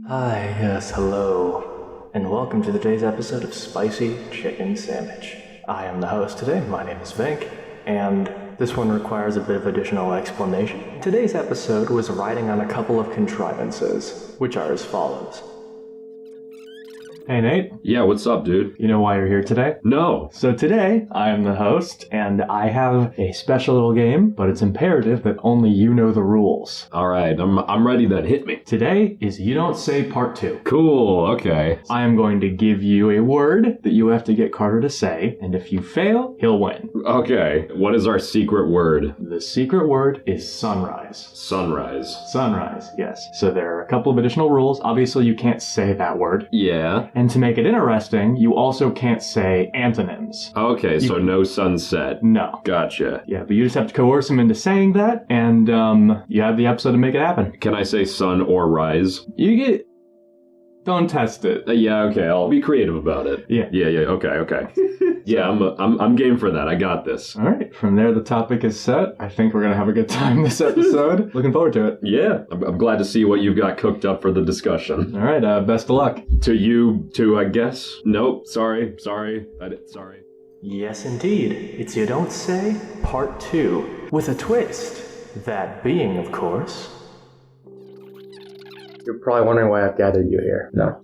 Hi, yes, hello, and welcome to today's episode of Spicy Chicken Sandwich. I am the host today, my name is Vink, and this one requires a bit of additional explanation. Today's episode was riding on a couple of contrivances, which are as follows. Hey Nate. Yeah, what's up, dude? You know why you're here today? No. So today, I am the host, and I have a special little game, but it's imperative that only you know the rules. Alright, I'm ready then. Hit me. Today is You Don't Say Part 2. Cool, okay. I am going to give you a word that you have to get Carter to say, and if you fail, he'll win. Okay, what is our secret word? The secret word is sunrise. Sunrise. Sunrise, yes. So there are a couple of additional rules. Obviously, you can't say that word. Yeah. And to make it interesting, you also can't say antonyms. Okay, so no sunset. No. Gotcha. Yeah, but you just have to coerce him into saying that, and you have the episode to make it happen. Can I say sun or rise? You get... Don't test it. Yeah, okay, I'll be creative about it. Yeah. Okay. Yeah, I'm game for that. I got this. All right, from there the topic is set. I think we're going to have a good time this episode. Looking forward to it. Yeah, I'm glad to see what you've got cooked up for the discussion. All right, best of luck. To you, too, I guess? Nope, sorry. Yes, indeed. It's You Don't Say, Part 2, with a twist. That being, of course... You're probably wondering why I've gathered you here. No.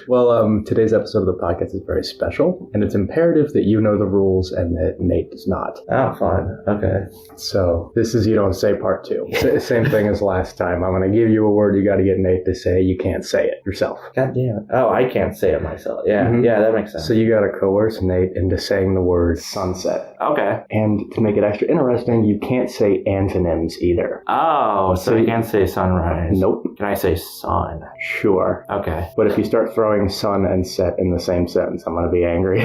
Well, today's episode of the podcast is very special, and it's imperative that you know the rules and that Nate does not. Oh, fine. Okay. So, this is You Don't Say Part 2. Same thing as last time. I'm going to give you a word you got to get Nate to say. You can't say it yourself. God damn it. Oh, I can't say it myself. Yeah, Mhm. Yeah, that makes sense. So you got to coerce Nate into saying the word sunset. Okay. And to make it extra interesting, you can't say antonyms either. Oh, so So you can't say sunrise. Nope. Can I say sun? Sure. Okay. But if you start throwing sun and set in the same sentence, I'm going to be angry.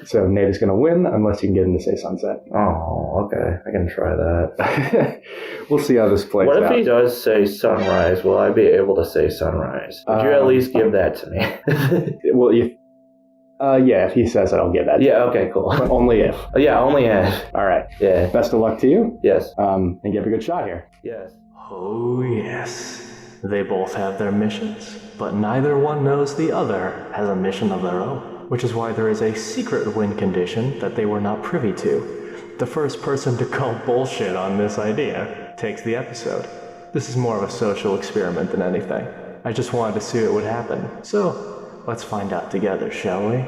So Nate is going to win unless you can get him to say sunset. Oh, okay. I can try that. We'll see how this plays What out. if he does say sunrise? Will I be able to say sunrise? Would you at least give that to me? Well, yeah, if he says it, I'll give that. Yeah, okay, cool. But only if. Yeah, only if. All right. Yeah. Best of luck to you. Yes. And give a good shot here. Yes. Oh, yes. They both have their missions, but neither one knows the other has a mission of their own, which is why there is a secret win condition that they were not privy to. The first person to call bullshit on this idea takes the episode. This is more of a social experiment than anything. I just wanted to see what would happen. So, let's find out together, shall we?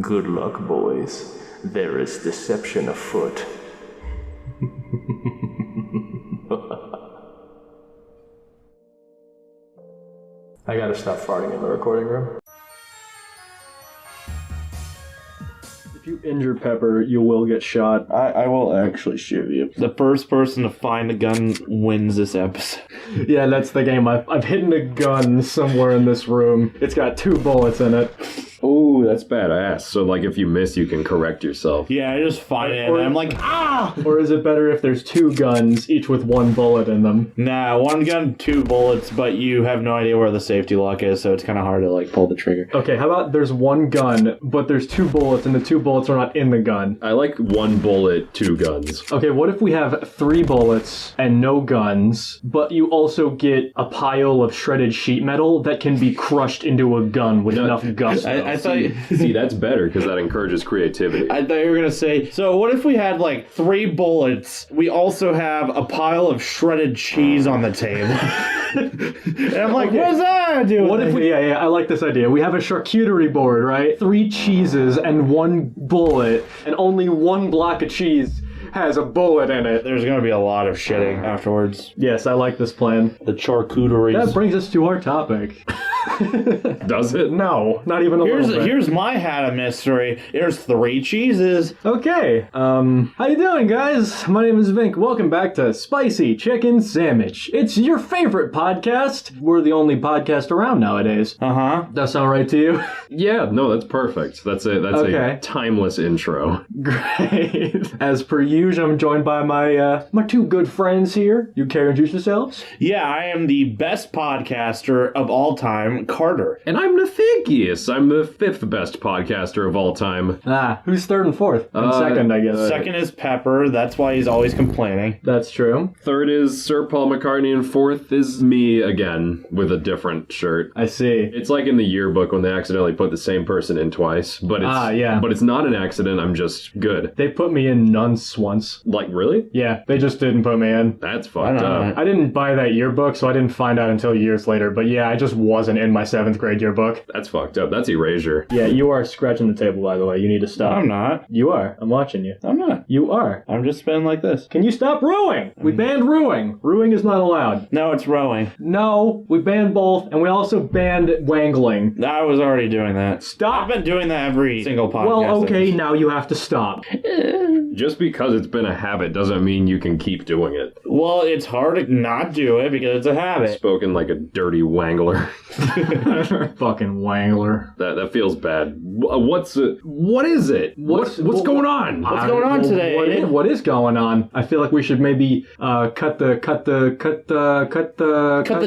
Good luck, boys. There is deception afoot. I gotta stop farting in the recording room. If you injure Pepper, you will get shot. I will actually shoot you. The first person to find a gun wins this episode. Yeah, that's the game. I've hidden a gun somewhere in this room. It's got 2 bullets in it. Ooh, that's badass. So, like, if you miss, you can correct yourself. Yeah, I just find it and I'm like, ah! Or is it better if there's 2 guns, each with 1 bullet in them? Nah, 1 gun, 2 bullets, but you have no idea where the safety lock is, so it's kind of hard to, like, pull the trigger. Okay, how about there's 1 gun, but there's 2 bullets, and the 2 bullets are not in the gun? I like 1 bullet, 2 guns. Okay, what if we have 3 bullets and no guns, but you also get a pile of shredded sheet metal that can be crushed into a gun with enough gusto? I thought See, that's better because that encourages creativity. I thought you were going to say, so what if we had, like, 3 bullets, we also have a pile of shredded cheese on the table? And I'm like, Okay. what does that do? What if we, yeah, I like this idea. We have a charcuterie board, right? 3 cheeses and 1 bullet, and only 1 block of cheese has a bullet in it. There's going to be a lot of shitting afterwards. Yes, I like this plan. The charcuteries. That brings us to our topic. Does it? No, not even a little bit. Here's my hat of mystery. There's 3 cheeses. Okay, how you doing, guys? My name is Vink. Welcome back to Spicy Chicken Sandwich. It's your favorite podcast. We're the only podcast around nowadays. Uh-huh. That sound right to you? Yeah, no, that's perfect. That's Okay. a timeless intro. Great. As per usual, usual, I'm joined by my two good friends here. You care to introduce yourselves? Yeah, I am the best podcaster of all time, Carter. And I'm Nathankius. I'm the 5th best podcaster of all time. Who's third and fourth? And second, I guess. Second is Pepper. That's why he's always complaining. That's true. 3rd is Sir Paul McCartney, and 4th is me again with a different shirt. I see. It's like in the yearbook when they accidentally put the same person in twice, but it's not an accident. I'm just good. They put me in nonce once. Like, really? Yeah, they just didn't put me in. That's fucked up. I didn't buy that yearbook, so I didn't find out until years later. But yeah, I just wasn't in my 7th grade yearbook. That's fucked up. That's erasure. Yeah, you are scratching the table, by the way. You need to stop. I'm not. You are. I'm watching you. I'm not. You are. I'm just spinning like this. Can you stop rowing? We banned rowing. Rowing is not allowed. No, it's rowing. No, we banned both, and we also banned wangling. I was already doing that. Stop. I've been doing that every single podcast. Well, okay, now you have to stop. Just because it's been a habit doesn't mean you can keep doing it. Well, it's hard to not do it because it's a habit. Spoken like a dirty wangler. Fucking wangler. That feels bad. What is it? What's going on? What's going on today? What is going on? I feel like we should maybe cut the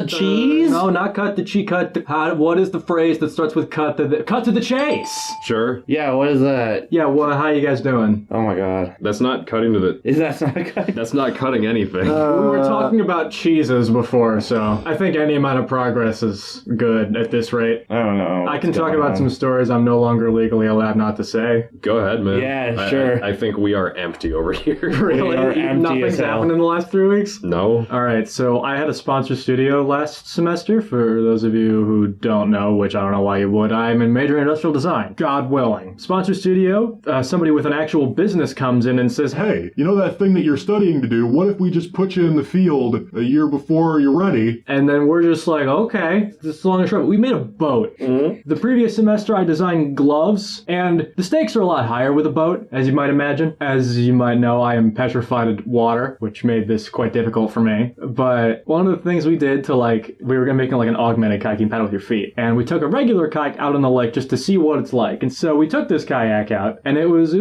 cheese? No, not cut the cheese. What is the phrase that starts with cut to the chase? Sure. Yeah, what is that? Yeah, how you guys doing? Oh my god. That's not cutting to the... Is that not good? That's not cutting anything. We were talking about cheeses before, so I think any amount of progress is good at this rate. I don't know. I can talk about some stories I'm no longer legally allowed not to say. Go ahead, man. Yeah, sure. I think we are empty over here. Really? We are empty Nothing's as hell. happened in the last 3 weeks? No. All right, so I had a sponsor studio last semester. For those of you who don't know, which I don't know why you would, I'm in major industrial design. God willing. Sponsor studio, somebody with an actual business comes in and says, Hey, you know that thing that you're studying to do? What if we just put you in the field a year before you're ready? and then we're just like, okay, this is long and short. We made a boat. Mm-hmm. The previous semester I designed gloves, and the stakes are a lot higher with a boat, as you might imagine. As you might know, I am petrified at water, which made this quite difficult for me. But one of the things we did to we were making like an augmented kayak you can paddle with your feet. And we took a regular kayak out on the lake just to see what it's like. And so we took this kayak out, and it was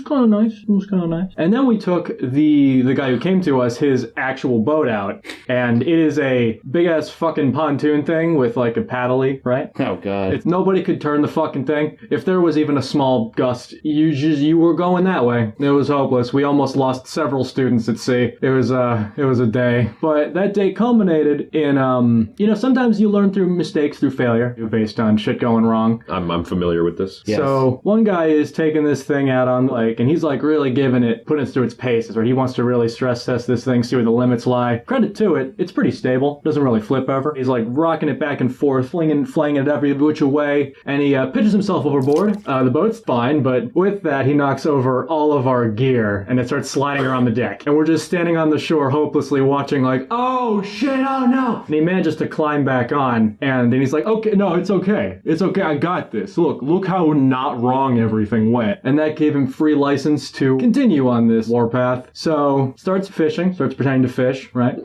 kind of nice. It was kind of nice. And then we took the guy who came to us, his actual boat out, and it is a big ass fucking pontoon thing with like a paddly, right? Oh god. Nobody could turn the fucking thing. If there was even a small gust, you were going that way. It was hopeless. We almost lost several students at sea. It was a day. But that day culminated in sometimes you learn through mistakes, through failure, based on shit going wrong. I'm familiar with this. Yes. So one guy is taking this thing out on the lake, and he's like really putting it through its paces, where he wants to really stress test this thing, see where the limits lie. Credit to it, it's pretty stable. Doesn't really flip over. He's like rocking it back and forth, flying it every which way, and he pitches himself overboard. The boat's fine, but with that, he knocks over all of our gear, and it starts sliding around the deck. And we're just standing on the shore, hopelessly watching, like, oh shit, oh no! And he manages to climb back on, and then he's like, okay, no, it's okay. It's okay, I got this. Look how not wrong everything went. And that gave him free license to continue on this warpath. So, starts fishing, starts pretending to fish, right?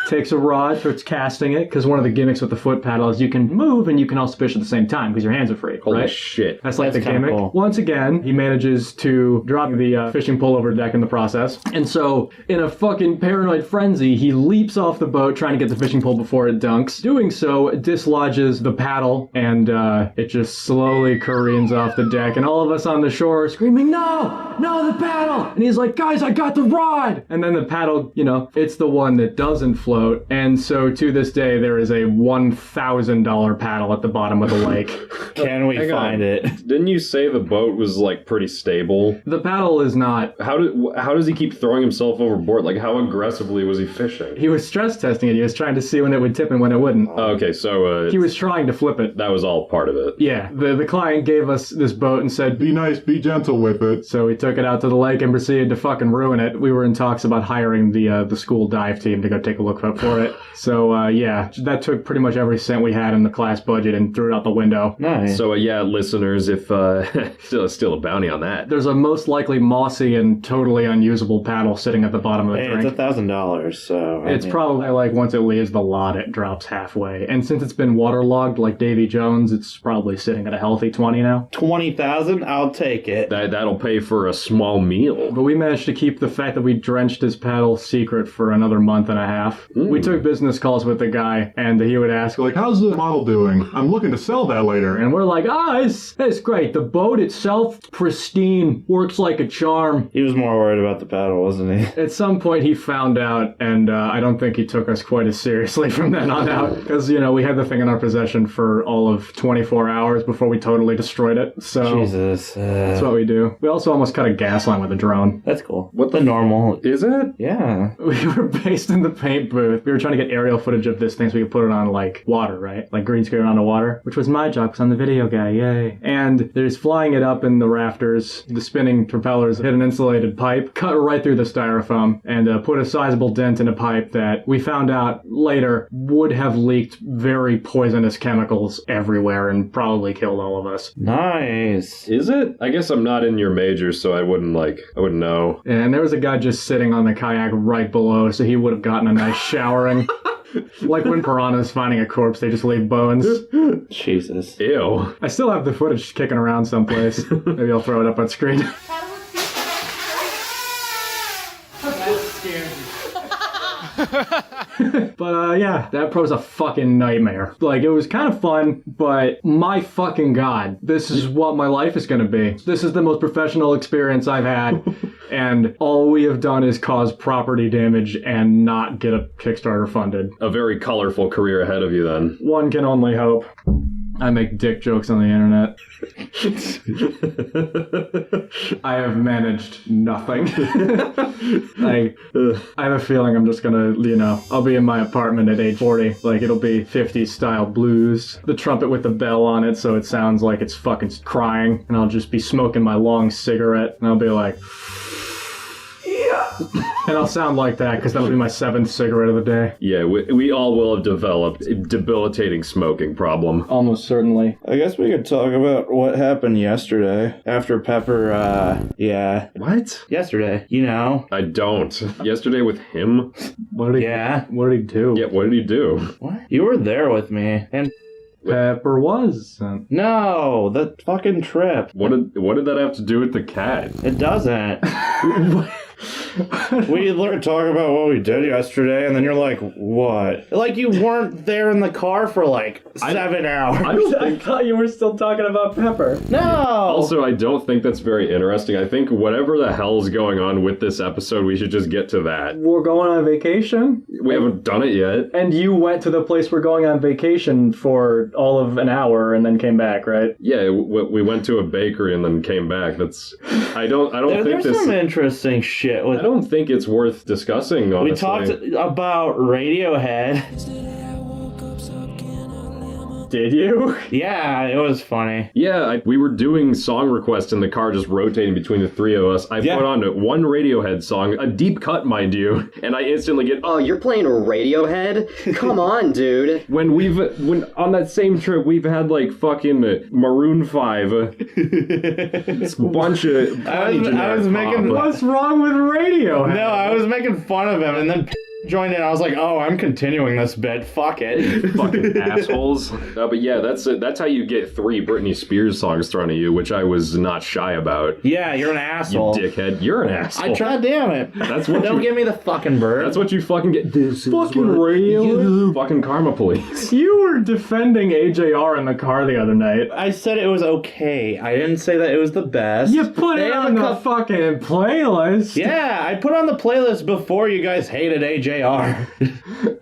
Takes a rod, starts casting it, because one of the gimmicks with the foot paddle is you can move and you can also fish at the same time, because your hands are free, Holy right? shit. That's like That's the kinda gimmick. cool. Once again, he manages to drop the fishing pole over the deck in the process. And so, in a fucking paranoid frenzy, he leaps off the boat trying to get the fishing pole before it dunks. Doing so, dislodges the paddle, and it just slowly careens off the deck. And all of us on the shore are screaming, no, the paddle! And he's like, guys, I got the rod! And then the paddle, it's the one that doesn't float. And so, to this day, there is a $1,000 paddle at the bottom of the lake. Can we Hang on. find it? Didn't you say the boat was like pretty stable? The paddle is not. How does he keep throwing himself overboard? Like, how aggressively was he fishing? He was stress testing it. He was trying to see when it would tip and when it wouldn't. Oh, okay, so He was trying to flip it. that was all part of it. Yeah, the client gave us this boat and said, Be nice, be gentle with it. so we took it out to the lake and proceeded to fucking ruin it. We were in talks about hiring join the school dive team to go take a look for it. So yeah, that took pretty much every cent we had in the class budget and threw it out the window. Nice. So yeah, listeners, if still a bounty on that. There's a most likely mossy and totally unusable paddle sitting at the bottom of the drink. It's $1,000, so It's probably like once it leaves the lot, it drops halfway. And since it's been waterlogged like Davy Jones, it's probably sitting at a healthy 20 now. 20,000. I'll take it. That'll pay for a small meal. But we managed to keep the fact that we drenched his paddle secret for another month and a half. We took business calls with the guy, and he would ask, Like, how's the model doing? I'm looking to sell that later. and we're like, it's great. The boat itself, pristine, works like a charm. He was more worried about the paddle, wasn't he? At some point, he found out, and I don't think he took us quite as seriously from then on out. Because, we had the thing in our possession for all of 24 hours before we totally destroyed it. So Jesus. that's what we do. We also almost cut a gas line with a drone. That's cool. What the normal? Is it? Yeah. We were based in the paint booth. We were trying to get aerial footage of this thing so we could put it on, like, water, right? Like green screen onto water, which was my job because I'm the video guy, yay. And there's flying it up in the rafters. The spinning propellers hit an insulated pipe, cut right through the styrofoam, and put a sizable dent in a pipe that we found out later would have leaked very poisonous chemicals everywhere and probably killed all of us. Nice. Is it? I guess I'm not in your major, so I wouldn't know. And there was a guy just sitting on the kayak right below, so he would have gotten a nice showering. Like when piranhas finding a corpse, they just leave bones. Jesus. Ew. I still have the footage kicking around someplace. Maybe I'll throw it up on screen. But yeah, that pro's a fucking nightmare. Like, it was kind of fun, but my fucking god, this is what my life is gonna be. This is the most professional experience I've had, and all we have done is cause property damage and not get a Kickstarter funded. A very colorful career ahead of you then. One can only hope. I make dick jokes on the internet. I have managed nothing. I have a feeling I'm just gonna, I'll be in my apartment at age 40. Like, it'll be 50s style blues. The trumpet with the bell on it so it sounds like it's fucking crying. And I'll just be smoking my long cigarette. And I'll be like... And I'll sound like that because that'll be my 7th cigarette of the day. Yeah, we all will have developed a debilitating smoking problem. Almost certainly. I guess we could talk about what happened yesterday after Pepper, yeah. What? Yesterday, I don't. Yesterday with him? What did he do? Yeah, what did he do? What? You were there with me, and Pepper was. no, the fucking trip. What did that have to do with the cat? It doesn't. We talk about what we did yesterday, and then you're like, what? Like, you weren't there in the car for like 7 hours. I thought you were still talking about Pepper. No! Also, I don't think that's very interesting. I think whatever the hell's going on with this episode, we should just get to that. We're going on vacation. We haven't done it yet. And you went to the place we're going on vacation for all of an hour and then came back, right? Yeah, we went to a bakery and then came back. I don't think There's this... some interesting shit with... I don't think it's worth discussing, honestly. We talked about Radiohead. Did you? Yeah, it was funny. Yeah, we were doing song requests in the car, just rotating between the three of us. I put on one Radiohead song, a deep cut, mind you, and I instantly get... Oh, you're playing Radiohead? Come on, dude. When on that same trip, we've had like fucking Maroon 5, it's a bunch of... I was making... What's wrong with Radiohead? No, I was making fun of him, and then joined in. I was like, oh, I'm continuing this bit. Fuck it. Fucking assholes. But yeah, that's how you get 3 Britney Spears songs thrown at you, which I was not shy about. Yeah, you're an asshole. You dickhead. You're an asshole. I tried, damn it. That's what Don't give me the fucking bird. That's what you fucking get. This fucking radio. Fucking karma police. You were defending AJR in the car the other night. I said it was okay. I didn't say that it was the best. You put it on the fucking playlist. Yeah, I put on the playlist before you guys hated AJR.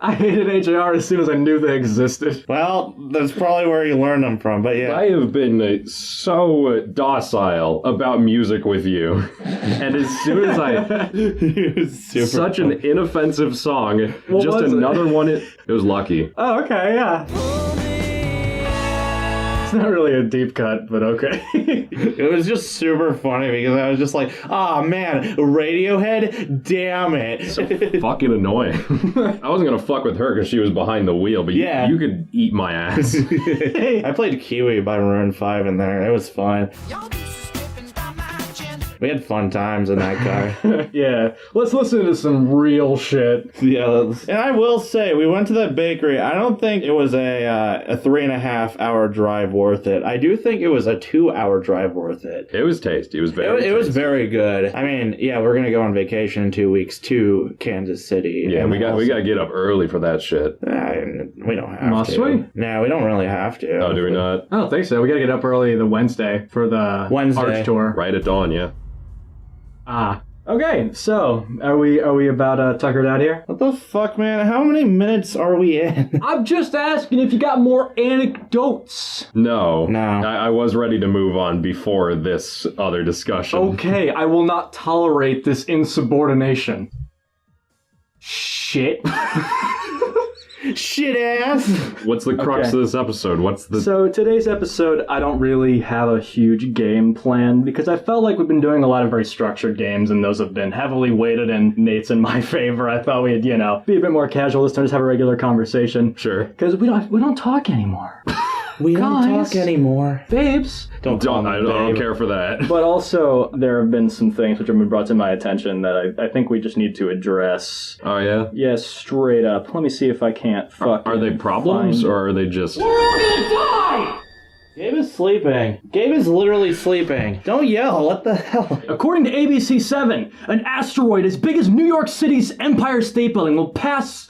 I hated AJR as soon as I knew they existed. Well, that's probably where you learned them from, but yeah. I have been so docile about music with you. And as soon as It was super such fun. an inoffensive song, just was another one, it was Lucky. Oh, okay, yeah. It's not really a deep cut, but okay. It was just super funny because I was just like, oh man, Radiohead, damn it. So fucking annoying. I wasn't gonna fuck with her because she was behind the wheel, but Yeah. you could eat my ass. I played Kiwi by Maroon 5 in there. It was fun. We had fun times in that car. Yeah, let's listen to some real shit. Yeah, and I will say, we went to that bakery. I don't think it was a 3.5 hour drive worth it. I do think it was a 2-hour drive worth it. It was tasty. It was very It was tasty. very good. I mean, yeah, we're gonna go on vacation in 2 weeks to Kansas City. Yeah, And we gotta get up early for that shit. we don't have Must to. we? No, we don't really have to. Oh, do we not? I don't think so. We gotta get up early the Wednesday for the Wednesday. Arch tour. Right at dawn, yeah. Ah. Okay, so are we about tuckered out here? What the fuck, man? How many minutes are we in? I'm just asking if you got more anecdotes. No. No. I was ready to move on before this other discussion. Okay, I will not tolerate this insubordination. Shit. Shit ass. What's the crux Okay. of this episode? What's the... So today's episode, I don't really have a huge game plan because I felt like we've been doing a lot of very structured games and those have been heavily weighted in Nate's and my favor. I thought we'd, be a bit more casual this time, just have a regular conversation. Sure. Because we don't talk anymore. We don't Guys. talk anymore. Babes. Don't call me I don't babe. care for that. But also, there have been some things which have been brought to my attention that I think we just need to address. Oh, yeah? Yes, straight up. Let me see if I can't fucking Are they problems, find- or are they just... Gabe is sleeping. Gabe is literally sleeping. Don't yell. What the hell? According to ABC7, an asteroid as big as New York City's Empire State Building will pass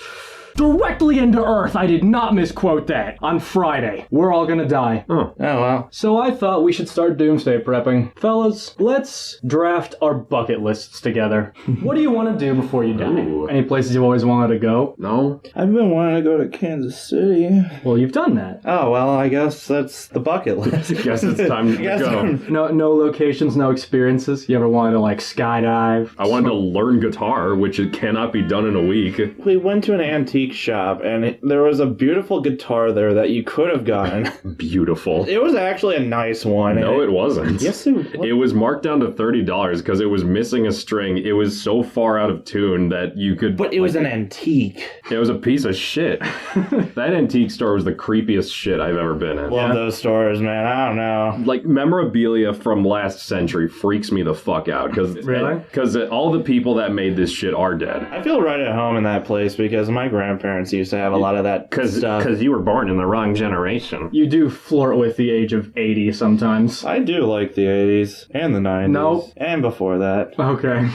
directly into Earth. I did not misquote that. On Friday. We're all gonna die. Oh, well. So I thought we should start doomsday prepping. Fellas, let's draft our bucket lists together. What do you want to do before you die? Ooh. Any places you've always wanted to go? No? I've been wanting to go to Kansas City. Well, you've done that. Oh, well, I guess that's the bucket list. Guess it's time to Guess go. I'm- No locations, no experiences. You ever wanted to skydive? I wanted to learn guitar, which it cannot be done in a week. We went to an antique shop, and there was a beautiful guitar there that you could have gotten. Beautiful. It was actually a nice one. No, it wasn't. Yes, it was. It was marked down to $30 because it was missing a string. It was so far out of tune that you could... But it was an antique. It was a piece of shit. That antique store was the creepiest shit I've ever been in. Love those stores, man. I don't know. Like, memorabilia from last century freaks me the fuck out. Really? Because all the people that made this shit are dead. I feel right at home in that place because my grandparents used to have a lot of that stuff. Because you were born in the wrong generation. You do flirt with the age of 80 sometimes. I do like the 80s and the 90s. No. And before that. Okay.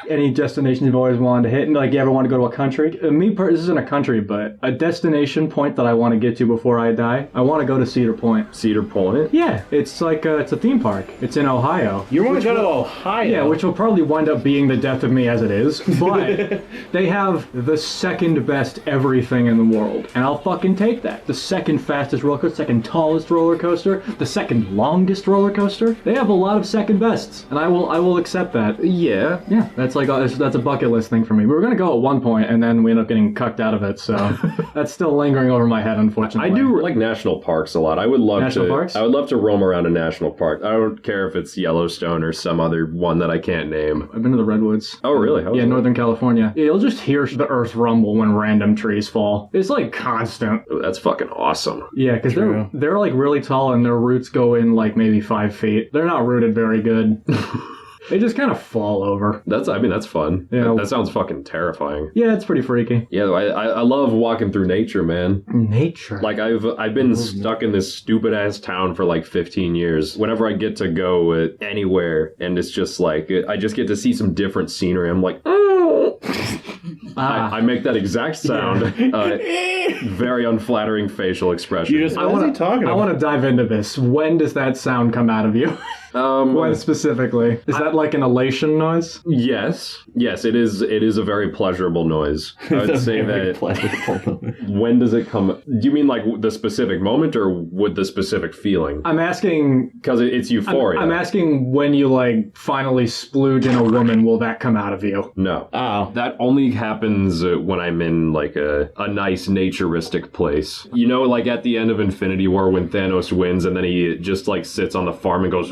Any destination you've always wanted to hit? And, you ever want to go to a country? This isn't a country, but a destination point that I want to get to before I die. I want to go to Cedar Point. Cedar Point? Yeah, it's it's a theme park. It's in Ohio. You want to go to Ohio? Yeah, which will probably wind up being the death of me as it is. But they have the second best everything in the world. And I'll fucking take that. The second fastest roller coaster, second tallest roller coaster, the second longest roller coaster. They have a lot of second bests. And I will accept that. Yeah. Yeah, that's a bucket list thing for me. We were gonna go at one point, and then we ended up getting cucked out of it. So that's still lingering over my head, unfortunately. I do like national parks a lot. I would love National parks? I would love to roam around a national park. I don't care if it's Yellowstone or some other one that I can't name. I've been to the Redwoods. Oh, really? How was Yeah, it? Northern California. Yeah, you'll just hear the earth rumble when random trees fall. It's constant. Ooh, that's fucking awesome. Yeah, because they're really tall and their roots go in maybe 5 feet. They're not rooted very good. They just kind of fall over. That's fun. Yeah. That sounds fucking terrifying. Yeah, it's pretty freaky. Yeah, I love walking through nature, man. Nature. Like I've been stuck in this stupid ass town for 15 years. Whenever I get to go anywhere, and it's just I just get to see some different scenery. I'm like, oh. I make that exact sound. Very unflattering facial expression. You just, what is he talking I about? want to dive into this. When does that sound come out of you? When specifically? Is that like an elation noise? Yes, it is. It is a very pleasurable noise. I would say that. When does it come? Do you mean like the specific moment, or with the specific feeling? I'm asking because it's euphoria. I'm asking when you like finally splooge in a woman, will that come out of you? No. Oh. That only happens when I'm in like a nice naturistic place. You know, like at the end of Infinity War when Thanos wins and then he just like sits on the farm and goes.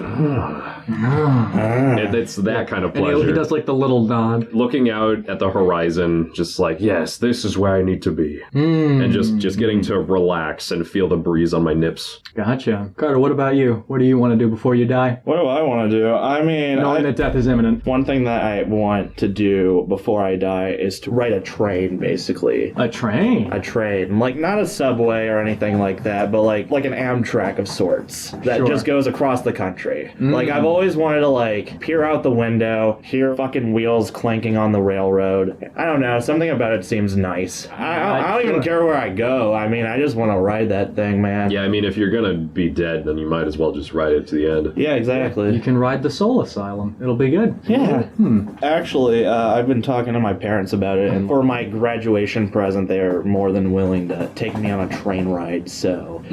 It's that kind of pleasure. And he does like the little nod. Looking out at the horizon, just like, yes, this is where I need to be. And just getting to relax and feel the breeze on my nips. Gotcha. Carter, what about you? What do you want to do before you die? What do I want to do? I mean, knowing that death is imminent. One thing that I want to do before I die is to ride a train, basically. A train? A train. Like, not a subway or anything like that, but like an Amtrak of sorts that just goes across the country. Like, I've always wanted to, like, peer out the window, hear fucking wheels clanking on the railroad. I don't know. Something about it seems nice. I don't even care where I go. I mean, I just want to ride that thing, man. Yeah, I mean, if you're gonna be dead, then you might as well just ride it to the end. Yeah, exactly. You can ride the Soul Asylum. It'll be good. Yeah. Actually, I've been talking to my parents about it, and for my graduation present, they are more than willing to take me on a train ride, so.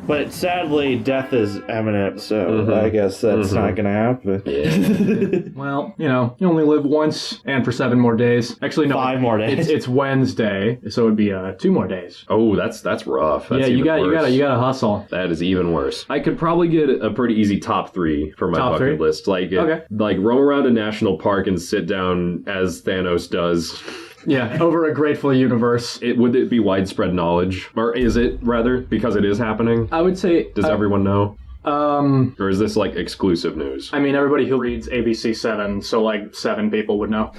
But sadly, death is imminent, so I guess that's not gonna happen. Yeah. Well, you know, you only live once, and for 7 more days. Actually, no. 5 more days. It's Wednesday, so it'd be 2 more days. Oh, that's rough. That's you worse. gotta hustle. That is even worse. I could probably get a pretty easy top 3 for my bucket list. Like roam around a national park and sit down as Thanos does. Yeah, over a grateful universe. Would it be widespread knowledge? Or is it, rather? Because it is happening? I would say... Does everyone know? Or is this like exclusive news? I mean, everybody who reads ABC 7, so like 7 people would know.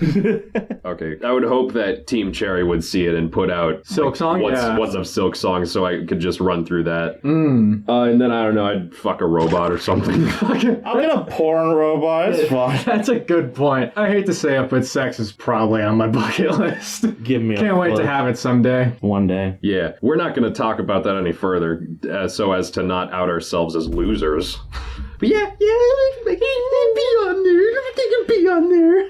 Okay. I would hope that Team Cherry would see it and put out Silk Song? What's of Silk Song so I could just run through that. And then, I don't know, I'd fuck a robot or something. I'm gonna porn robot. It's fine. That's a good point. I hate to say it, but sex is probably on my bucket list. Give me Can't wait to have it someday. One day. Yeah. We're not going to talk about that any further so as to not out ourselves as losers. But yeah, be on there. Everything can be on there.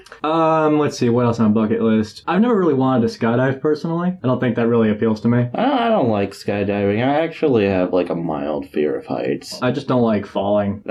Let's see, what else on bucket list? I've never really wanted to skydive personally. I don't think that really appeals to me. I don't like skydiving. I actually have like a mild fear of heights. I just don't like falling.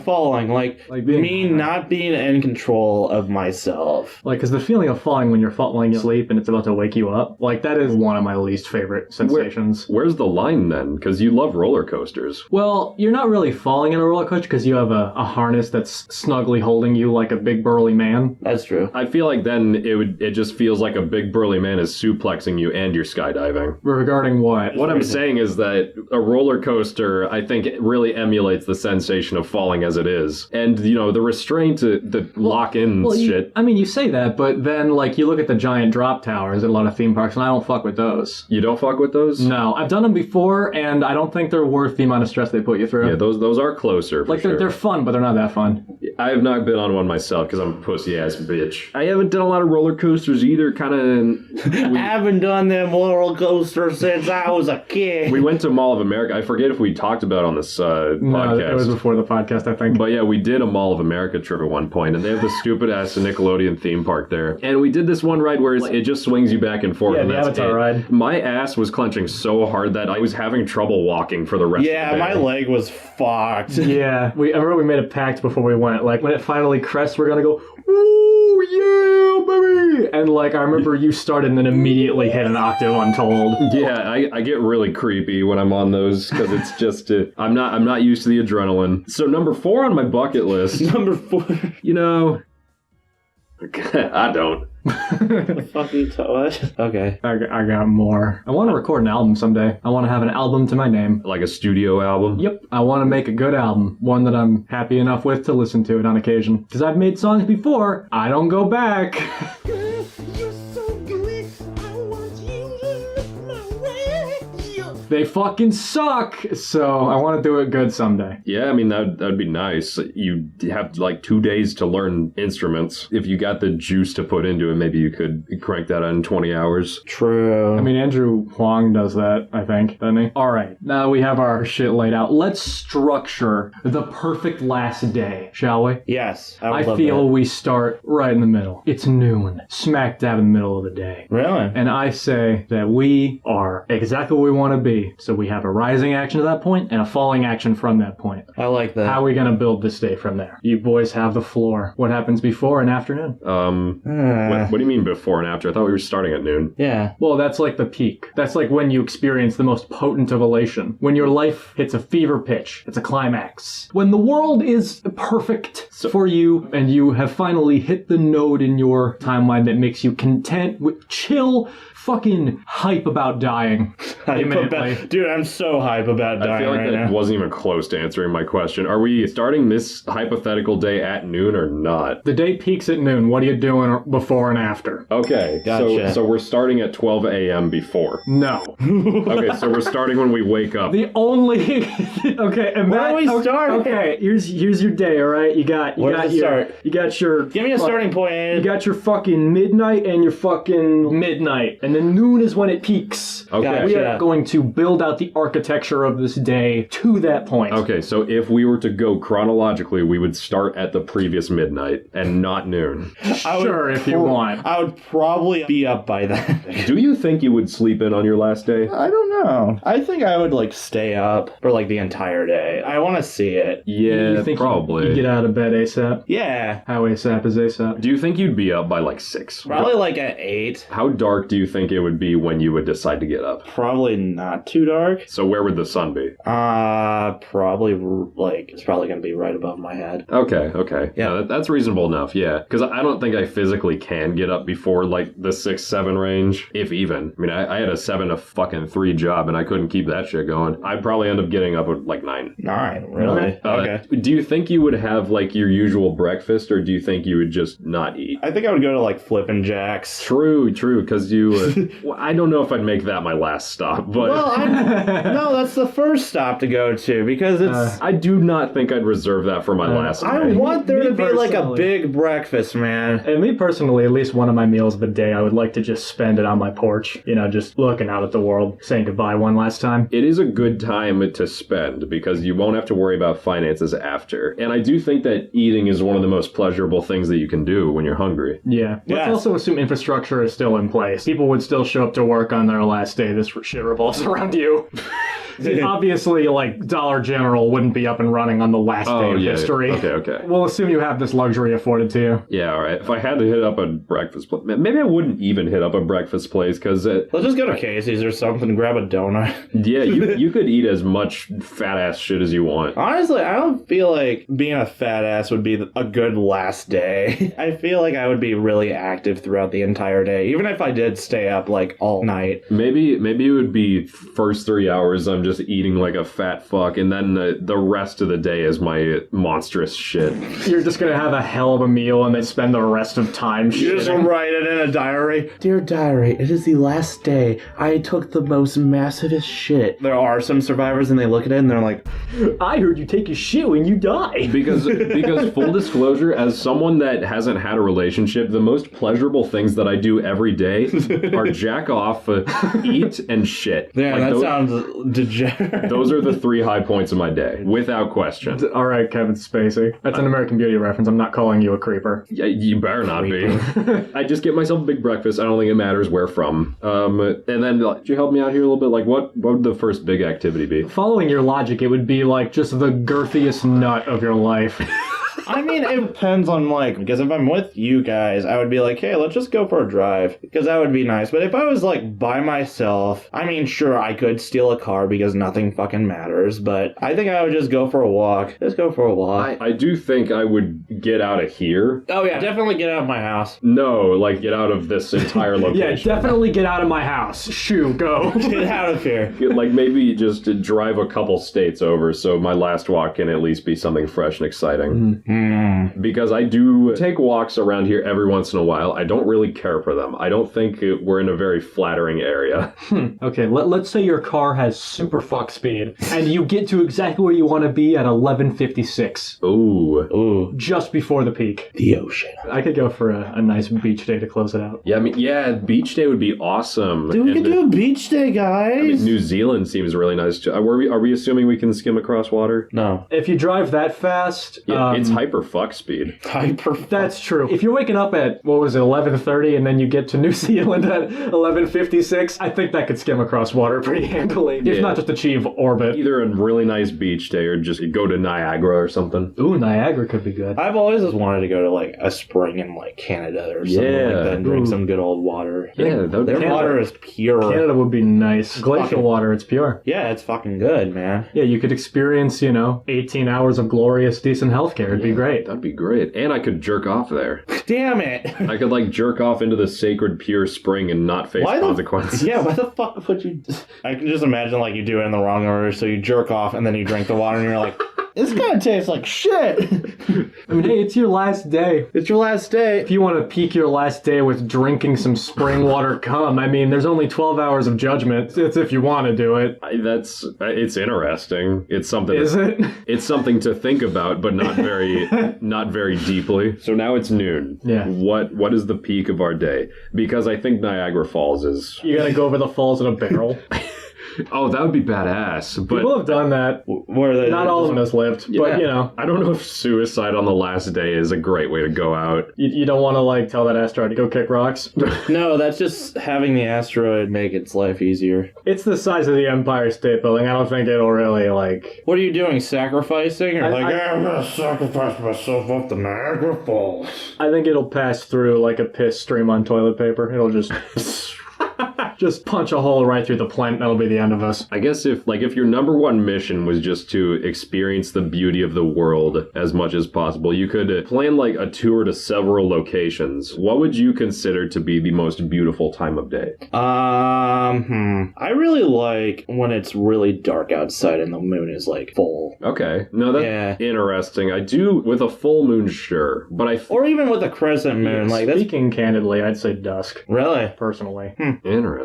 Falling. Like not being in control of myself. Like, because the feeling of falling when you're falling asleep and it's about to wake you up, like, that is one of my least favorite sensations. Where's the line then? Because you love roller coasters. Well, you're not really falling in a roller coaster because you have a harness that's snugly holding you like a big burly man. That's true. I feel like then it just feels like a big burly man is suplexing you and you're skydiving. Regarding what? What I'm saying is that a roller coaster, I think, it really emulates the sensation of falling as it is. And, you know, the restraint, the lock-in shit. I mean, you say that, but then, like, you look at the giant drop towers at a lot of theme parks, and I don't fuck with those. You don't fuck with those? No. I've done them before, and I don't think they're worth the amount of stress they put you through. Yeah, those are closer, for sure. They're fun, but they're not that fun. I have not been on one myself, because I'm a pussy-ass bitch. I haven't done a lot of roller coasters either, kind of... I haven't done them roller coasters since I was a kid. We went to Mall of America. I forget if we talked about it on this podcast. No, it was before the podcast, I think. But yeah, we did a Mall of America trip at one point, and they have the stupid-ass Nickelodeon theme park there. And we did this one ride where it just swings you back and forth. Yeah, and the that's Avatar ride. My ass was clenching so hard that I was having trouble walking for the rest of the day. Yeah, my leg was fucked. Yeah, I remember we made a pact before we went. Like, when it finally crests, we're gonna go, ooh, yeah, baby! And, like, I remember you started and then immediately hit an octave untold. Yeah, I get really creepy when I'm on those, because it's just, I'm not used to the adrenaline. So number 4 on my bucket list. Number 4. You know, I don't. Fucking okay. I got more. I want to record an album someday. I want to have an album to my name. Like a studio album? Yep. I want to make a good album. One that I'm happy enough with to listen to it on occasion. Because I've made songs before. I don't go back. They fucking suck. So I want to do it good someday. Yeah, I mean, that'd be nice. You have like 2 days to learn instruments. If you got the juice to put into it, maybe you could crank that out in 20 hours. True. I mean, Andrew Huang does that, I think, doesn't he? All right, now we have our shit laid out. Let's structure the perfect last day, shall we? Yes. I would love feel that. we start right in the middle. It's noon, smack dab in the middle of the day. Really? And I say that we are exactly where we want to be. So we have a rising action to that point and a falling action from that point. I like that. How are we going to build this day from there? You boys have the floor. What happens before and afternoon? What do you mean before and after? I thought we were starting at noon. Yeah. Well, that's like the peak. That's like when you experience the most potent of elation. When your life hits a fever pitch. It's a climax. When the world is perfect for you and you have finally hit the node in your timeline that makes you content with chill fucking hype about dying imminently. Dude, I'm so hype about dying I feel like right that now. wasn't even close to answering my question. Are we starting this hypothetical day at noon or not? The day peaks at noon. What are you doing before and after? Okay, Gotcha. so we're starting at 12 a.m. before. No. Okay, so we're starting when we wake up. The only okay, and Where are we starting? Okay, here's your day, all right? You got Where does it start? you got your Give me a starting point. You got your fucking midnight and your fucking midnight. And then noon is when it peaks. Okay. Gotcha. We are going to build out the architecture of this day to that point. Okay, so if we were to go chronologically, we would start at the previous midnight and not noon. Sure, if you want. I would probably be up by then. Do you think you would sleep in on your last day? I don't know. I think I would like stay up for like the entire day. I want to see it. Yeah, You think probably. you get out of bed ASAP? Yeah. How ASAP is ASAP? Do you think you'd be up by like 6? Probably like at 8. How dark do you think it would be when you would decide to get up? Probably not too dark. So where would the sun be? Probably like it's probably gonna be right above my head. Okay. Yeah. No, that's reasonable enough, yeah. Because I don't think I physically can get up before like the 6-7 range, if even. I mean, I had a 7 to fucking 3 job and I couldn't keep that shit going. I'd probably end up getting up at like 9. 9, really? Okay. Do you think you would have like your usual breakfast, or do you think you would just not eat? I think I would go to like Flippin' Jacks. True, because you... well, I don't know if I'd make that my last stop, but... Well, no, that's the first stop to go to because it's. I do not think I'd reserve that for my last I day. want there Me to be like a personally. big breakfast, man. And me personally, at least one of my meals of the day, I would like to just spend it on my porch. You know, just looking out at the world, saying goodbye one last time. It is a good time to spend because you won't have to worry about finances after. And I do think that eating is one of the most pleasurable things that you can do when you're hungry. Yeah. Let's Yes. also assume infrastructure is still in place. People would still show up to work on their last day. This shit revolves around you. Obviously, like, Dollar General wouldn't be up and running on the last day of history. Okay. We'll assume you have this luxury afforded to you. Yeah, all right. If I had to hit up a breakfast place, maybe I wouldn't even hit up a breakfast place because, Let's just go to Casey's or something and grab a donut. yeah, you could eat as much fat ass shit as you want. Honestly, I don't feel like being a fat ass would be a good last day. I feel like I would be really active throughout the entire day, even if I did stay up like all night. Maybe it would be first 3 hours I'm just eating like a fat fuck, and then the rest of the day is my monstrous shit. You're just gonna have a hell of a meal and then spend the rest of time You just shitting. write it in a diary. Dear diary, it is the last day. I took the most massivest shit. There are some survivors and they look at it and they're like, I heard you take a shit when you die. Because full disclosure, as someone that hasn't had a relationship, the most pleasurable things that I do every day are jack off, eat, and shit. yeah, Like, that those, sounds degenerate. those are the 3 high points of my day, without question. All right, Kevin Spacey. That's an American Beauty reference. I'm not calling you a creeper. Yeah, you better not be. I just get myself a big breakfast. I don't think it matters where from. And then, could you help me out here a little bit? Like, what would the first big activity be? Following your logic, it would be like just the girthiest nut of your life. I mean, it depends on like, because if I'm with you guys, I would be like, hey, let's just go for a drive, because that would be nice. But if I was like by myself, I mean, sure, I could steal a car because nothing fucking matters, but I think I would just go for a walk. Just go for a walk. I do think I would get out of here. Oh yeah, definitely get out of my house. No, like get out of this entire Yeah, location. definitely get out of my house. Shoo, go. Get out of here. Like maybe just to drive a couple states over so my last walk can at least be something fresh and exciting. Because I do take walks around here every once in a while. I don't really care for them. I don't think we're in a very flattering area. Okay, let's say your car has super fuck speed, and you get to exactly where you want to be at 11:56. Ooh. Just before the peak. The ocean. I could go for a nice beach day to close it out. Yeah, beach day would be awesome. Dude, we can do a beach day, guys. New Zealand seems really nice too. Are we assuming we can skim across water? No. If you drive that fast, It's hyper fuck speed. That's true. If you're waking up at 11:30 and then you get to New Zealand at 11:56, I think that could skim across water pretty handily. If not just achieve orbit. Either a really nice beach day or just go to Niagara or something. Ooh, Niagara could be good. I've always just wanted to go to like a spring in like Canada or something like that and drink some good old water. Yeah, Their water is pure. Canada would be nice. Glacial water, it's pure. Yeah, it's fucking good, man. Yeah, you could experience, 18 hours of glorious, decent healthcare. It'd be great. That'd be great. And I could jerk off there. Damn it. I could jerk off into the sacred pure spring and not face consequences. Yeah, why the fuck would you... I can just imagine you do it in the wrong order, so you jerk off and then you drink the water and you're like... It's gonna taste like shit. I mean, hey, it's your last day. It's your last day. If you want to peak your last day with drinking some spring water cum, I mean, there's only 12 hours of judgment. It's if you want to do it. It's interesting. It's something. Is it? It's something to think about, but not very deeply. So now it's noon. Yeah. What is the peak of our day? Because I think Niagara Falls is. You gotta go over the falls in a barrel. Oh, that would be badass. But people have done that. Not all of them has lived, but I don't know if suicide on the last day is a great way to go out. You don't want to tell that asteroid to go kick rocks. No, that's just having the asteroid make its life easier. It's the size of the Empire State Building. I don't think it'll really What are you doing? Sacrificing? Or I'm gonna sacrifice myself up the Niagara Falls. I think it'll pass through like a piss stream on toilet paper. It'll just. Just punch a hole right through the plant. That'll be the end of us. I guess if your number one mission was just to experience the beauty of the world as much as possible, you could plan a tour to several locations. What would you consider to be the most beautiful time of day? I really like when it's really dark outside and the moon is full. Okay. No, that's interesting. I do with a full moon, sure. But or even with a crescent moon. Speaking candidly, I'd say dusk. Really? Personally. Interesting.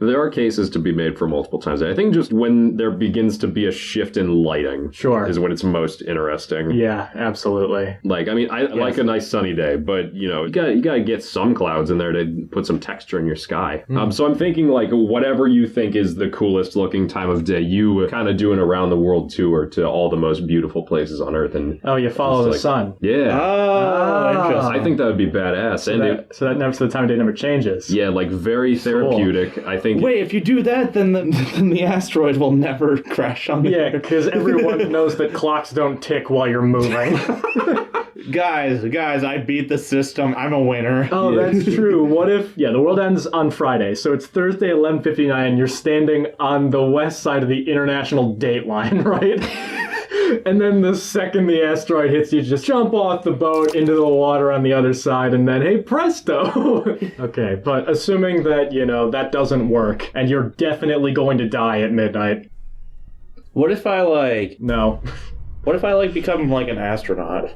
There are cases to be made for multiple times. I think just when there begins to be a shift in lighting is when it's most interesting. Yeah, absolutely. I like a nice sunny day, but you gotta get some clouds in there to put some texture in your sky. So I'm thinking whatever you think is the coolest looking time of day, you kind of do an around the world tour to all the most beautiful places on Earth. And you follow the sun. Yeah. Oh, interesting. I think that would be badass. So the time of day never changes. Yeah, very therapeutic. I think. Wait, if you do that, then the asteroid will never crash on the. Yeah, because everyone knows that clocks don't tick while you're moving. Guys, I beat the system. I'm a winner. Oh, that's true. What if... Yeah, the world ends on Friday, so it's Thursday, 11:59. You're standing on the west side of the international date line, right? And then the second the asteroid hits you, just jump off the boat into the water on the other side, and then, hey, presto! Okay, but assuming that, that doesn't work, and you're definitely going to die at midnight. What if I, No. What if I, become, an astronaut?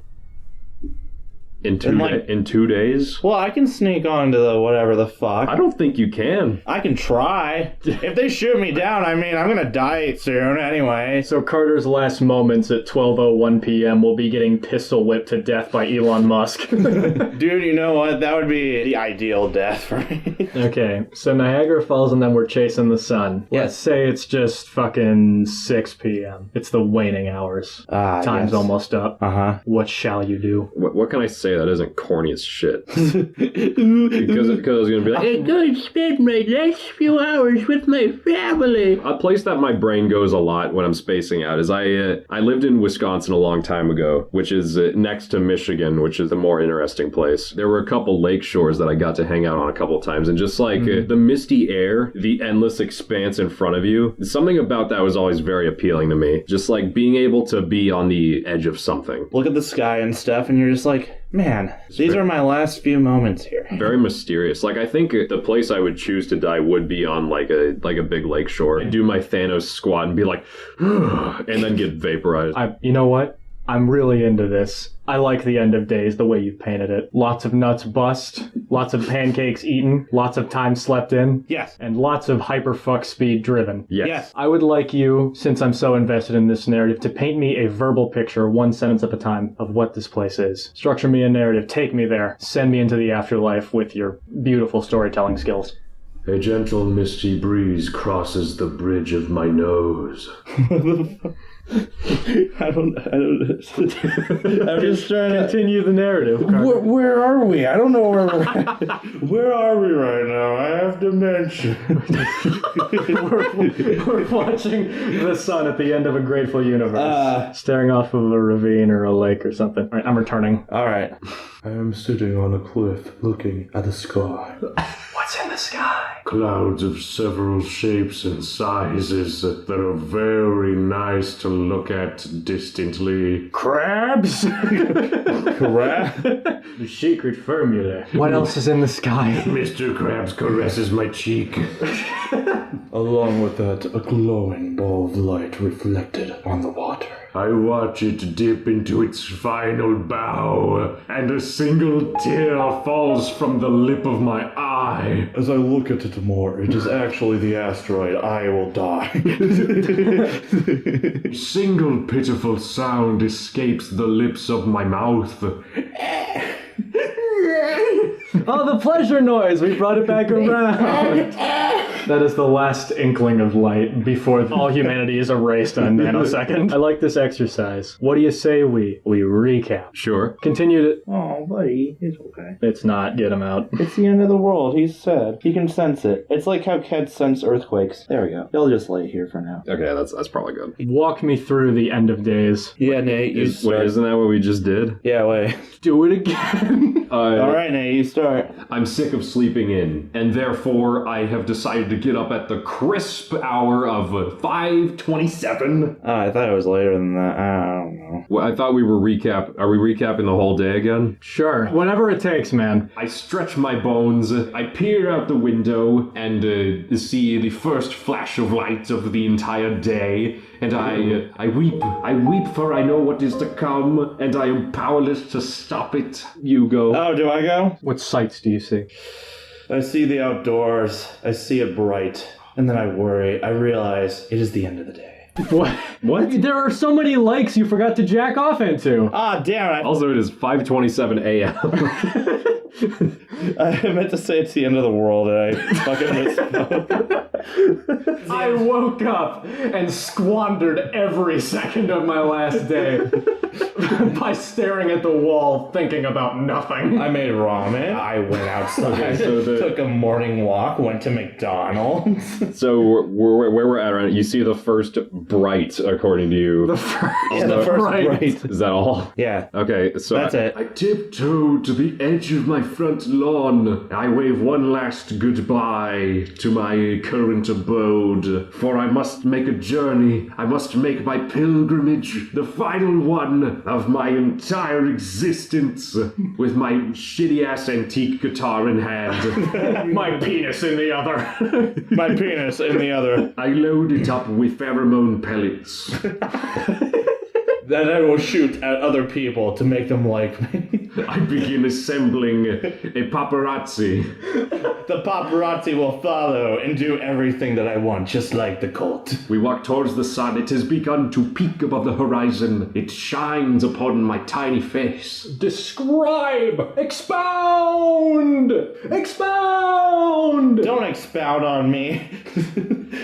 In 2 days? Well, I can sneak onto the whatever the fuck. I don't think you can. I can try. If they shoot me down, I'm gonna die soon anyway. So Carter's last moments at 12:01 p.m. will be getting pistol whipped to death by Elon Musk. Dude, you know what? That would be the ideal death for me. Okay, so Niagara Falls and then we're chasing the sun. Yes. Let's say it's just fucking 6 p.m. It's the waning hours. Time's almost up. Uh-huh. What shall you do? What can I say that isn't corny as shit? because I was going to be like, I'm going to spend my last few hours with my family. A place that my brain goes a lot when I'm spacing out is I lived in Wisconsin a long time ago, which is next to Michigan, which is a more interesting place. There were a couple lake shores that I got to hang out on a couple times, and just the misty air, the endless expanse in front of you, something about that was always very appealing to me. Just being able to be on the edge of something. Look at the sky and stuff, and you're just man, these are my last few moments here. Very mysterious. I think the place I would choose to die would be on a big lake shore. I'd do my Thanos squat and be and then get vaporized. You know what? I'm really into this. I like the end of days, the way you've painted it. Lots of nuts bust, lots of pancakes eaten, lots of time slept in. Yes. And lots of hyperfuck speed driven. Yes. I would like you, since I'm so invested in this narrative, to paint me a verbal picture, one sentence at a time, of what this place is. Structure me a narrative, take me there, send me into the afterlife with your beautiful storytelling skills. A gentle misty breeze crosses the bridge of my nose. I don't. I'm just trying to continue the narrative. Where are we? I don't know where we're at. Where are we right now? I have dementia. we're watching the sun at the end of a grateful universe, staring off of a ravine or a lake or something. All right, I'm returning. All right. I am sitting on a cliff looking at the sky. What's in the sky? Clouds of several shapes and sizes that are very nice to look at distantly. Crabs? Crab? The secret formula. What else is in the sky? Mr. Krabs caresses my cheek. Along with that, a glowing ball of light reflected on the water. I watch it dip into its final bow, and a single tear falls from the lip of my eye. As I look at it more, it is actually the asteroid. I will die. A single pitiful sound escapes the lips of my mouth. Oh, the pleasure noise! We brought it back around! That is the last inkling of light before all humanity is erased in a nanosecond. I like this exercise. What do you say we recap? Sure. Continue to... Oh, buddy, it's okay. It's not. Get him out. It's the end of the world, he said. He can sense it. It's like how kids sense earthquakes. There we go. He'll just lay here for now. Okay, that's probably good. Walk me through the end of days. Yeah, Nate, you start. Wait, isn't that what we just did? Yeah, wait. Do it again. All right, Nate, you start. I'm sick of sleeping in, and therefore I have decided to get up at the crisp hour of 5:27. I thought it was later than that. I don't know. Well, I thought are we recapping the whole day again? Sure. Whatever it takes, man. I stretch my bones, I peer out the window, and see the first flash of light of the entire day, and I weep for I know what is to come, and I am powerless to stop it. You go. Oh, do I go? What sights do you see? I see the outdoors. I see it bright. And then I worry. I realize it is the end of the day. What? There are so many lakes you forgot to jack off into. Ah, damn it. Also, it is 5:27 a.m. I meant to say it's the end of the world, and I fucking misspoke. I woke up and squandered every second of my last day by staring at the wall, thinking about nothing. I made ramen. I went outside, took a morning walk, went to McDonald's. So where we're at right now, you see the first bright, according to you. The first bright. Is that all? Yeah. Okay, so that's it. I tiptoe to the edge of my front lawn. I wave one last goodbye to my current abode, for I must make a journey. I must make my pilgrimage, the final one of my entire existence, with my shitty-ass antique guitar in hand. My penis in the other. My penis in the other. I load it up with pheromone pellets. Then I will shoot at other people to make them like me. I begin assembling a paparazzi. The paparazzi will follow and do everything that I want, just like the cult. We walk towards the sun. It has begun to peak above the horizon. It shines upon my tiny face. Describe! Expound! Expound! Don't expound on me.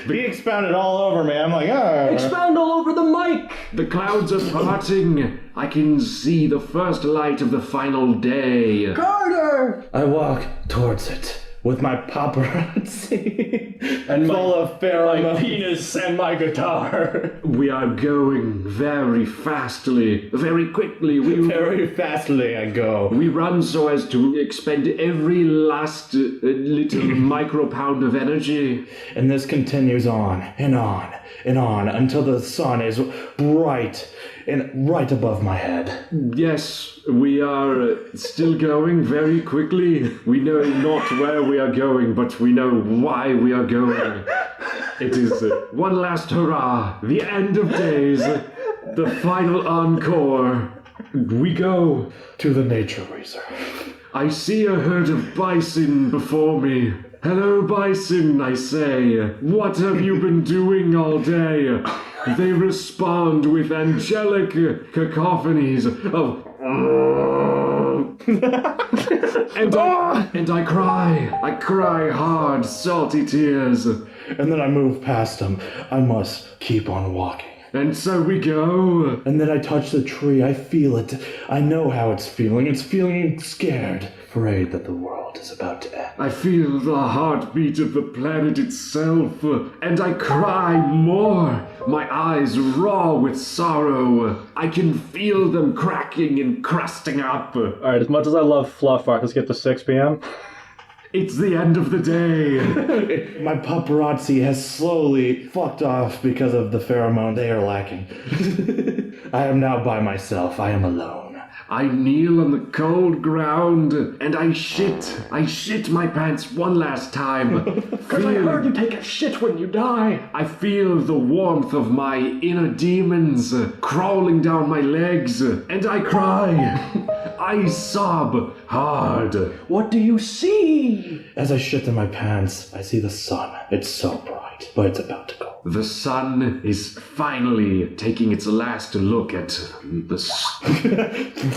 He expounded all over me. I'm like, oh. Expound all over the mic! The clouds are parting. I can see the first light of the final day. Carter! I walk towards it with my paparazzi and full of pheromones. My penis and my guitar. We are going very fastly, very quickly. Very fastly I go. We run so as to expend every last little micropound of energy. And this continues on and on and on until the sun is bright and right above my head. Yes, we are still going very quickly. We know not where we are going, but we know why we are going. It is one last hurrah, the end of days. The final encore. We go. To the nature reserve. I see a herd of bison before me. Hello, bison, I say. What have you been doing all day? They respond with angelic cacophonies of... and I cry hard, salty tears. And then I move past them. I must keep on walking. And so we go. And then I touch the tree. I feel it. I know how it's feeling. It's feeling scared, afraid that the world is about to end. I feel the heartbeat of the planet itself, and I cry more. My eyes raw with sorrow. I can feel them cracking and crusting up. Alright, as much as I love fluff art, let's get to 6 p.m. It's the end of the day. My paparazzi has slowly fucked off because of the pheromone they are lacking. I am now by myself. I am alone. I kneel on the cold ground and I shit my pants one last time. Because I heard you take a shit when you die. I feel the warmth of my inner demons crawling down my legs and I cry. I sob hard. What do you see? As I shit in my pants, I see the sun. It's so bright, but it's about to go. The sun is finally taking its last look at the...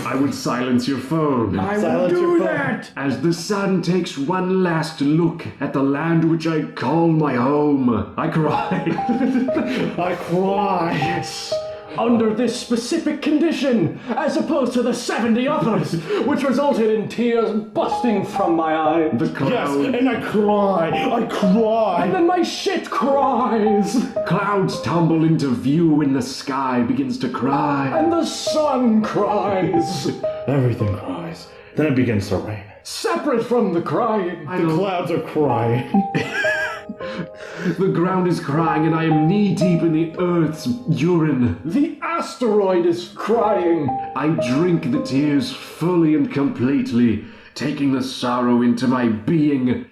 I would silence your phone. I will do that! As the sun takes one last look at the land which I call my home, I cry. I cry. Yes. Under this specific condition, as opposed to the 70 others, which resulted in tears busting from my eyes. The cloud... Yes, and I cry. And then my shit cries. Clouds tumble into view and the sky begins to cry. And the sun cries. Everything cries. Then it begins to rain. Separate from the crying. The clouds are crying. The ground is crying and I am knee-deep in the earth's urine. The asteroid is crying. I drink the tears fully and completely, taking the sorrow into my being.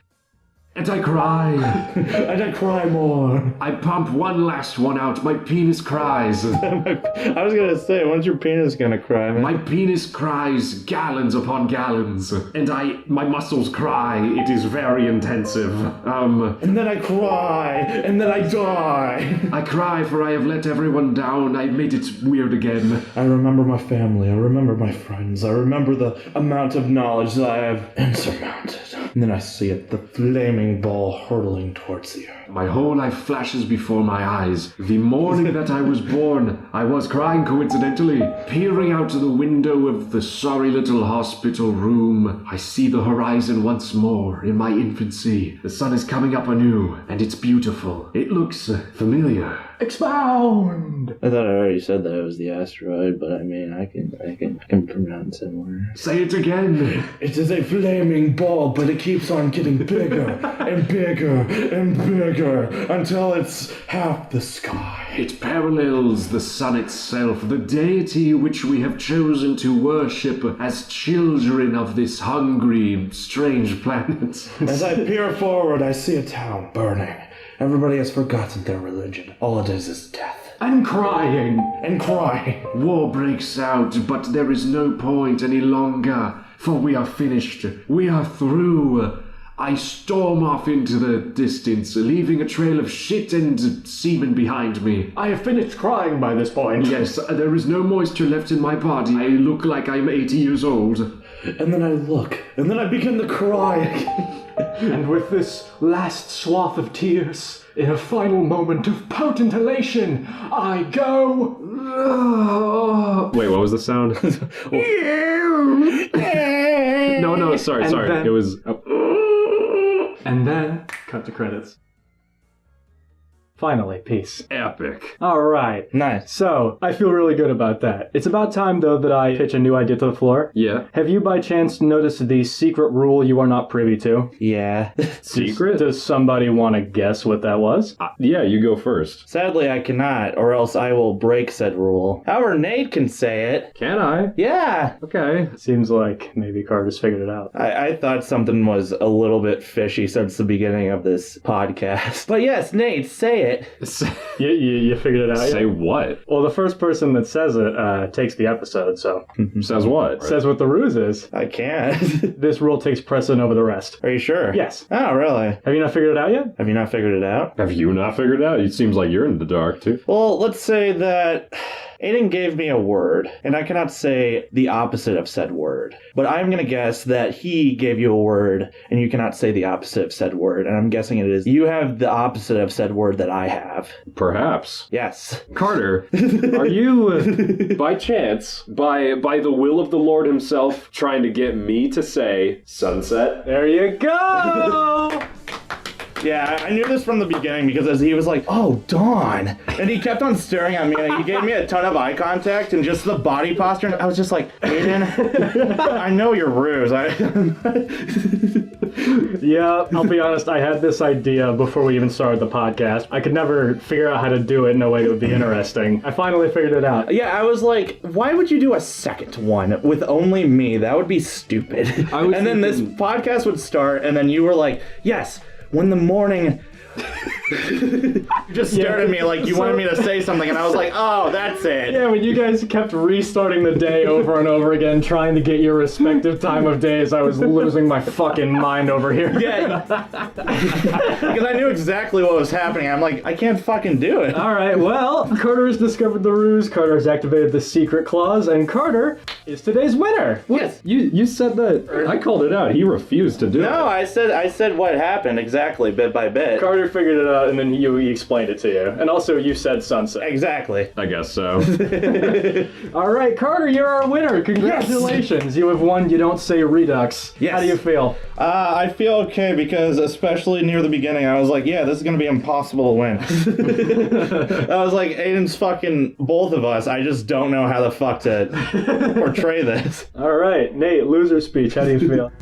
And I cry. And I cry more. I pump one last one out. My penis cries. I was gonna say, when's your penis gonna cry, man? My penis cries gallons upon gallons. And my muscles cry. It is very intensive. And then I cry. And then I die. I cry for I have let everyone down. I made it weird again. I remember my family. I remember my friends. I remember the amount of knowledge that I have insurmounted. And then I see it, the flaming ball hurtling towards the earth. My whole life flashes before my eyes. The morning that I was born, I was crying coincidentally. Peering out the window of the sorry little hospital room, I see the horizon once more in my infancy. The sun is coming up anew, and it's beautiful. It looks familiar. Expound! I thought I already said that it was the asteroid, but I mean, I can pronounce it more. Say it again. It is a flaming ball, but it keeps on getting bigger and bigger and bigger until it's half the sky. It parallels the sun itself, the deity which we have chosen to worship as children of this hungry, strange planet. As I peer forward, I see a town burning. Everybody has forgotten their religion. All it is death. And crying. And crying. War breaks out, but there is no point any longer, for we are finished. We are through. I storm off into the distance, leaving a trail of shit and semen behind me. I have finished crying by this point. Yes, there is no moisture left in my body. I look like I'm 80 years old. And then I look, and then I begin to cry again. And with this last swath of tears, in a final moment of potent elation, I go... Wait, what was the sound? No, sorry. Then, it was... And then, cut to credits. Finally, peace. Epic. All right. Nice. So, I feel really good about that. It's about time, though, that I pitch a new idea to the floor. Yeah. Have you by chance noticed the secret rule you are not privy to? Yeah. Secret? Does somebody want to guess what that was? Yeah, you go first. Sadly, I cannot, or else I will break said rule. However, Nate can say it. Can I? Yeah. Okay. Seems like maybe Carter's figured it out. I thought something was a little bit fishy since the beginning of this podcast. But yes, Nate, say it. it. You figured it out. Say Yeah? what? Well, the first person that says it takes the episode. So Says what? says what the ruse is. I can't. This rule takes precedent over the rest. Are you sure? Yes. Oh, really? Have you not figured it out yet? Have you not figured it out? Have you not figured it out? It seems like you're in the dark, too. Well, let's say that Aiden gave me a word, and I cannot say the opposite of said word. But I'm going to guess that he gave you a word, and you cannot say the opposite of said word. And I'm guessing it is you have the opposite of said word that I have. Perhaps. Yes. Carter, are you, by chance, by the will of the Lord himself, trying to get me to say sunset? There you go! Yeah, I knew this from the beginning because as he was like, oh, dawn. And he kept on staring at me and he gave me a ton of eye contact and just the body posture. And I was just like, Aiden, I know your ruse. Yeah, I'll be honest, I had this idea before we even started the podcast. I could never figure out how to do it in a way that would be interesting. I finally figured it out. Yeah, I was like, why would you do a second one with only me? That would be stupid. And then this podcast would start and then you were like, yes, when the morning... You just stared at me like you wanted me to say something, and I was like, oh, that's it. Yeah, when you guys kept restarting the day over and over again, trying to get your respective time of days, I was losing my fucking mind over here. Yeah. Because I knew exactly what was happening. I'm like, I can't fucking do it. All right, well, Carter has discovered the ruse, Carter has activated the secret clause, and Carter is today's winner. Yes. You said that. I called it out. He refused to do it. No, I said what happened exactly, bit by bit. Carter figured it out, and then he explained it to you. And also, you said sunset. Exactly. I guess so. All right, Carter, you're our winner. Congratulations. Yes. You have won You Don't Say Redux. Yes. How do you feel? I feel okay because especially near the beginning, I was like, yeah, this is going to be impossible to win. I was like, Aiden's fucking both of us. I just don't know how the fuck to portray this. All right, Nate, loser speech. How do you feel?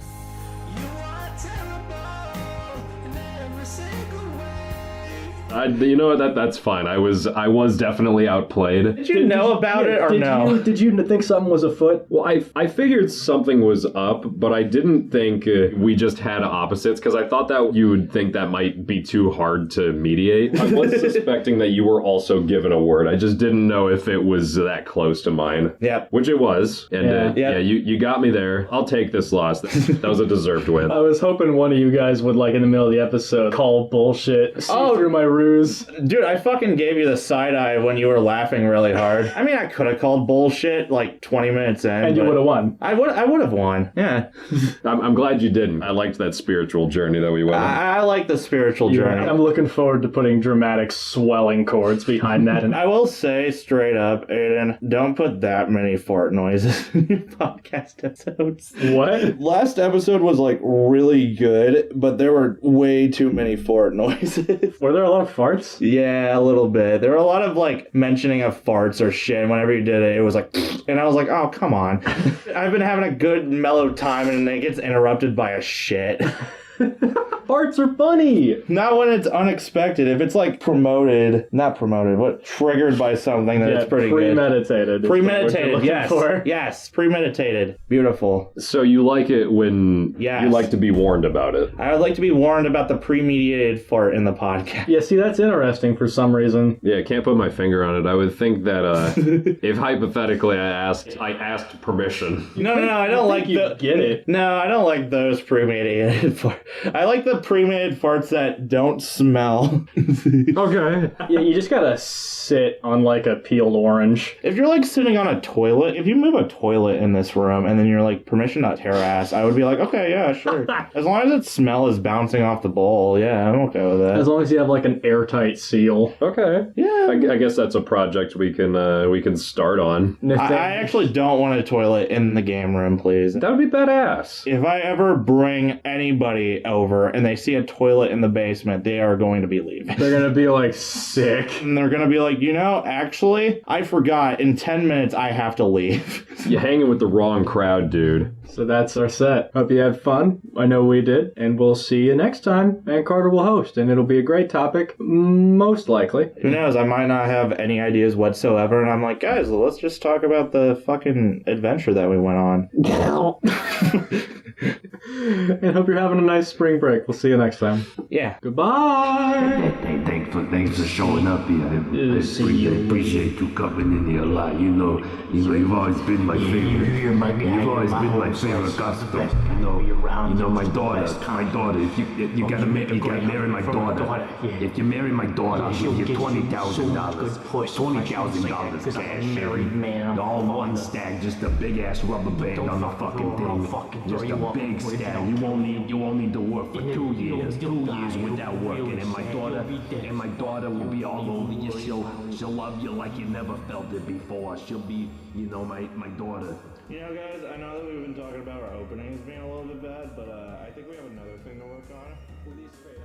You know what? That's fine. I was definitely outplayed. Did you know about it or no? Did you think something was afoot? Well, I figured something was up, but I didn't think we just had opposites because I thought that you would think that might be too hard to mediate. I was suspecting that you were also given a word. I just didn't know if it was that close to mine. Yeah. Which it was. And you got me there. I'll take this loss. That was a deserved win. I was hoping one of you guys would, like, in the middle of the episode, call bullshit, see through my ruse. Dude, I fucking gave you the side eye when you were laughing really hard. I mean, I could have called bullshit like 20 minutes in. And you would have won. I would have won. Yeah. I'm glad you didn't. I liked that spiritual journey that we went on. I like the spiritual journey. I'm looking forward to putting dramatic swelling chords behind that. And I will say straight up, Aiden, don't put that many fart noises in your podcast episodes. What? Last episode was like really good, but there were way too many fart noises. Were there a lot of farts? Yeah, a little bit. There were a lot of like mentioning of farts or shit. And whenever you did it, it was like, and I was like, oh, come on. I've been having a good mellow time and it gets interrupted by a shit. Farts are funny. Not when it's unexpected. If it's like triggered by something, then it's pretty premeditated. Good. Premeditated, yes. Yes, premeditated. Beautiful. So you like it when you like to be warned about it. I would like to be warned about the premeditated fart in the podcast. Yeah, see, that's interesting for some reason. Yeah, can't put my finger on it. I would think that if hypothetically I asked permission. No, I don't like get it. No, I don't like those premeditated farts. I like the pre-made farts that don't smell. Okay. Yeah, you just gotta sit on like a peeled orange. If you're like sitting on a toilet, if you move a toilet in this room and then you're like, permission not tear ass, I would be like, okay, yeah, sure. As long as its smell is bouncing off the bowl, yeah, I'm okay with that. As long as you have like an airtight seal. Okay. Yeah. I guess that's a project we can start on. I actually don't want a toilet in the game room, please. That would be badass. If I ever bring anybody over and they see a toilet in the basement, they are going to be leaving. They're going to be like sick. And they're going to be like, actually, I forgot. In 10 minutes, I have to leave. You're hanging with the wrong crowd, dude. So that's our set. Hope you had fun. I know we did. And we'll see you next time. And Carter will host. And it'll be a great topic. Most likely. Who knows? I might not have any ideas whatsoever. And I'm like, guys, let's just talk about the fucking adventure that we went on. And hope you're having a nice spring break. We'll see you next time. Yeah. Goodbye. Thanks for for showing up here. I appreciate you coming in here a lot. You know, you've always been my favorite. You've always been my favorite customer. You know, my daughter. If you gotta marry my daughter. If you marry my daughter, I'll give you $20,000. $20,000 cash. Married man. All one stack, just a big ass rubber band on the fucking thing. Just a big stack. You won't need to work for 2 years. 2 years without working, and my daughter will be all over you. She'll love you like you never felt it before. She'll be, my daughter. You know, guys, I know that we've been talking about our openings being a little bit bad, but I think we have another thing to work on. Please fade out.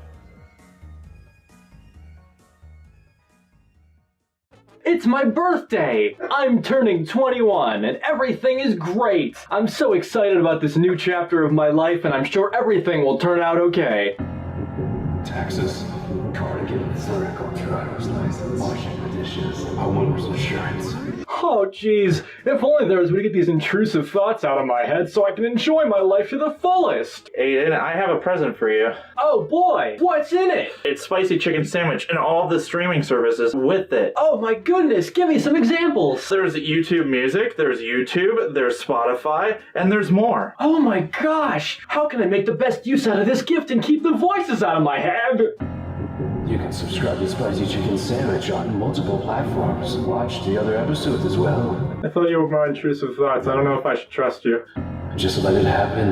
It's my birthday! I'm turning 21 and everything is great! I'm so excited about this new chapter of my life and I'm sure everything will turn out okay. Taxes, cardigan, vertical driver's license, washing the dishes, homeowner's insurance. Oh jeez, if only there was a way to get these intrusive thoughts out of my head so I can enjoy my life to the fullest! Aiden, I have a present for you. Oh boy, what's in it? It's spicy chicken sandwich and all of the streaming services with it. Oh my goodness, give me some examples! There's YouTube Music, there's YouTube, there's Spotify, and there's more. Oh my gosh! How can I make the best use out of this gift and keep the voices out of my head? You can subscribe to Spicy Chicken Sandwich on multiple platforms. Watch the other episodes as well. I thought you were my intrusive thoughts. I don't know if I should trust you. Just let it happen.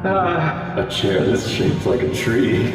A chair that's shaped like a tree.